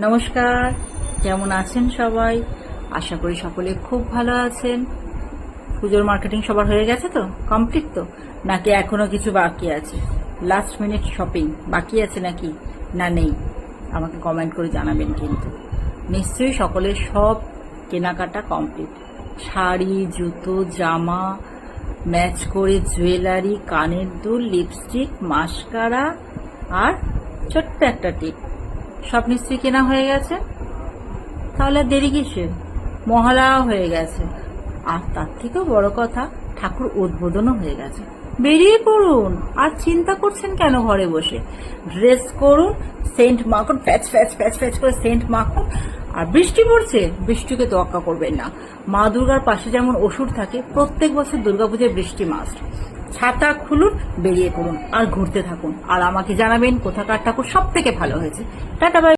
নমস্কার, কেমন আছেন সবাই? আশা করি সকলে খুব ভালো আছেন। পুজোর মার্কেটিং সবার হয়ে গেছে তো, কমপ্লিট তো, নাকি এখনো কিছু বাকি আছে? লাস্ট মিনিট শপিং বাকি আছে নাকি না নেই? আমাকে কমেন্ট করে জানাবেন। কিন্তু নিশ্চয়ই সকলের সব কেনাকাটা কমপ্লিট। শাড়ি, জুতো, জামা, ম্যাচ করে জুয়েলারি, কানের দুল, লিপস্টিক, মাস্কারা আর ছোট্ট একটা টিপ, সব নিশ্চয়ই কেনা হয়ে গেছে। তাহলে দেরি কিসের? মহালয়া হয়ে গেছে, আর তার থেকেও বড় কথা, ঠাকুর উদ্বোধনও হয়ে গেছে। বেরিয়ে পড়ুন। আর চিন্তা করছেন কেন ঘরে বসে? ড্রেস করুন, সেন্ট মাখুন, প্যাচ প্যাচ প্যাচ প্যাচ করে সেন্ট মাখুন। আর বৃষ্টি পড়ছে, বৃষ্টিকে তোয়াক্কা করবেন না। মা দুর্গার পাশে যেমন অসুর থাকে, প্রত্যেক বছর দুর্গাপূজায় বৃষ্টি মাস্ট। ছাতা খুলুন, বেরিয়ে পড়ুন আর ঘুরতে থাকুন। আর আমাকে জানাবেন কোথাকার ঠাকুর সব থেকে ভালো হয়েছে। Tata bye.